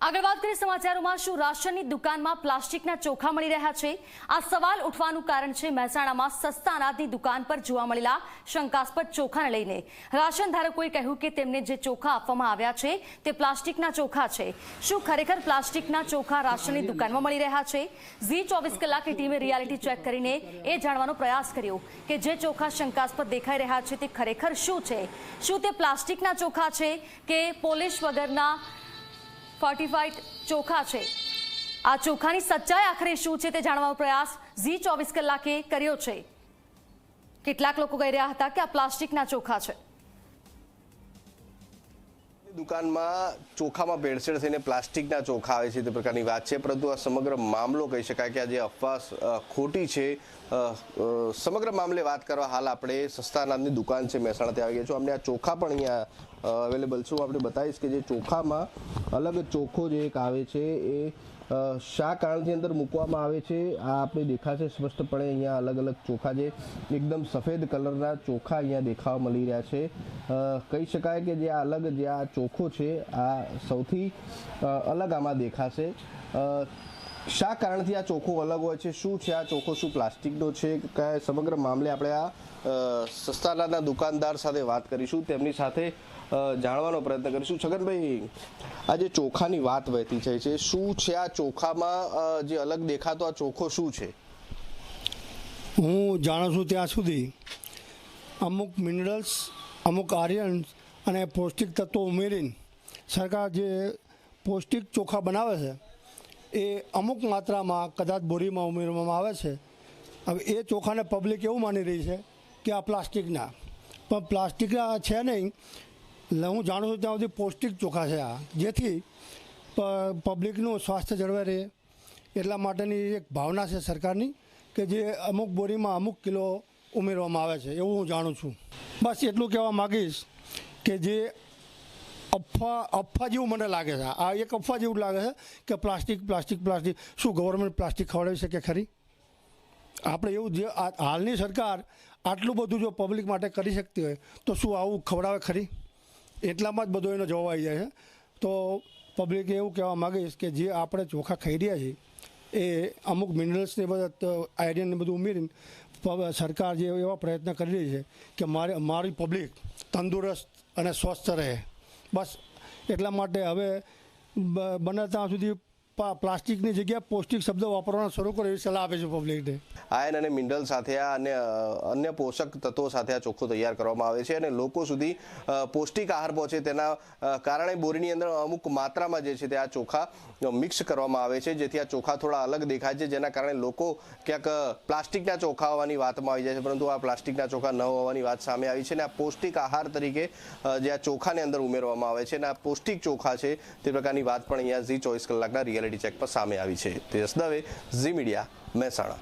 આગળ વાત કરીએ સમાચારોમાં, શું રાશનની દુકાનમાં પ્લાસ્ટિકના ચોખા મળી રહ્યા છે? આ સવાલ ઉઠવાનું કારણ છે મહેસાણામાં સસ્તા અનાજની દુકાન પર જોવા મળેલા શંકાસ્પદ ચોખાને લઈને રાશન ધારકોએ કહ્યું કે તેમને જે ચોખા આપવામાં આવ્યા છે તે પ્લાસ્ટિકના ચોખા છે। શું ખરેખર પ્લાસ્ટિકના ચોખા રાશનની દુકાનમાં મળી રહ્યા છે? ઝી 24 કલાકની ટીમે રિયાલિટી ચેક કરીને એ જાણવાનો પ્રયાસ કર્યો કે જે ચોખા શંકાસ્પદ દેખાઈ રહ્યા છે તે ખરેખર શું છે। શું તે પ્લાસ્ટિકના ચોખા છે કે પોલિશ વગરના ફોર્ટિફાઈડ ચોખા છે? આ ચોખાની સચ્ચાઈ આખરે શું છે તે જાણવાનો પ્રયાસ ઝી 24 કલાકે કર્યો છે। કેટલાક લોકો કહી રહ્યા હતા કે આ પ્લાસ્ટિકના ચોખા છે। દુકાનમાં ચોખામાં ભેળસેળ થઈને પ્લાસ્ટિકના ચોખા આવે છે તે પ્રકારની વાત છે, પરંતુ આ સમગ્ર મામલો કહી શકાય કે આ જે અફવા ખોટી છે। સમગ્ર મામલે વાત કરવા હાલ આપણે સસ્તા અનાજની દુકાન છે મહેસાણાથી આવી ગયા છો। અમને આ ચોખા પણ અહીંયા અવેલેબલ છે। હું આપણે બતાવીશ કે જે ચોખામાં અલગ ચોખ્ખો જે એક આવે છે એ શા કારણથી અંદર મૂકવામાં આવે છે આ આપણે દેખાશે સ્પષ્ટપણે। અહીંયા અલગ અલગ ચોખા જે એકદમ સફેદ કલરના ચોખા અહીંયા દેખાવા મળી રહ્યા છે। કહી શકાય કે જે આ અલગ જે આ ચોખ્ખો છે આ સૌથી અલગ આમાં દેખાશે। શા કારણથી આ ચોખ્ખો અલગ હોય છે, શું છે આ ચોખ્ખો, શું પ્લાસ્ટિકનો છે, કયા સમગ્ર મામલે આપણે આ સસ્તા અનાજના દુકાનદાર સાથે વાત કરીશું, તેમની સાથે જાણવાનો પ્રયત્ન કરીશું। છગનભાઈ, આ જે ચોખાની વાત વહેતી થઈ છે, શું છે આ ચોખામાં જે અલગ દેખાતો આ ચોખ્ખો શું છે? હું જાણું છું ત્યાં સુધી અમુક મિનરલ્સ, અમુક આયર્ન અને પૌષ્ટિક તત્વો ઉમેરીને સરકાર જે પૌષ્ટિક ચોખા બનાવે છે એ અમુક માત્રામાં કદાચ બોરીમાં ઉમેરવામાં આવે છે। હવે એ ચોખાને પબ્લિક એવું માની રહી છે કે આ પ્લાસ્ટિકના, પણ પ્લાસ્ટિકના છે નહીં। હું જાણું છું ત્યાં સુધી પૌષ્ટિક ચોખા છે આ, જેથી પબ્લિકનું સ્વાસ્થ્ય જળવાઈ રહે એટલા માટેની એક ભાવના છે સરકારની કે જે અમુક બોરીમાં અમુક કિલો ઉમેરવામાં આવે છે, એવું હું જાણું છું। બસ એટલું કહેવા માગીશ કે જે અફવા જેવું મને લાગે છે, આ એક અફવા જેવું લાગે છે કે પ્લાસ્ટિક પ્લાસ્ટિક પ્લાસ્ટિક। શું ગવર્મેન્ટ પ્લાસ્ટિક ખવડાવી શકે ખરી? આપણે એવું જે હાલની સરકાર આટલું બધું જો પબ્લિક માટે કરી શકતી હોય તો શું આવું ખવડાવે ખરી? એટલામાં જ બધો એનો જવાબ આવી જાય છે। તો પબ્લિકે એવું કહેવા માગીશ કે જે આપણે ચોખા ખાઈ રહ્યા છીએ એ અમુક મિનરલ્સને બધા આયર્નને બધું ઉમેરીને સરકાર જે એવા પ્રયત્ન કરી રહી છે કે મારી પબ્લિક તંદુરસ્ત અને સ્વસ્થ રહે। બસ એટલા માટે હવે બને ત્યાં સુધી પ્લાસ્ટિકની જગ્યાએ પૌષ્ટિક શબ્દ વાપરવાનો શરૂ કરે એવી સલાહ આપે છે પબ્લિકને। આયર્ન અને મિનરલ સાથે અને અન્ય પોષક તત્વો સાથે આ ચોખ્ખો તૈયાર કરવામાં આવે છે અને લોકો સુધી પૌષ્ટિક આહાર પહોંચે તેના કારણે બોરીની અંદર અમુક માત્રામાં જે છે તે આ ચોખા મિક્સ કરવામાં આવે છે, જેથી આ ચોખા થોડા અલગ દેખાય છે, જેના કારણે લોકો ક્યાંક પ્લાસ્ટિકના ચોખા હોવાની વાતમાં આવી જાય છે, પરંતુ આ પ્લાસ્ટિકના ચોખા ન હોવાની વાત સામે આવી છે અને આ પૌષ્ટિક આહાર તરીકે જે આ ચોખાને અંદર ઉમેરવામાં આવે છે અને આ પૌષ્ટિક ચોખા છે તે પ્રકારની વાત પણ અહીંયા ઝી 24 કલાકના રિયાલિટી ચેક પર સામે આવી છે। તેજસ દવે, ઝી મીડિયા, મહેસાણા।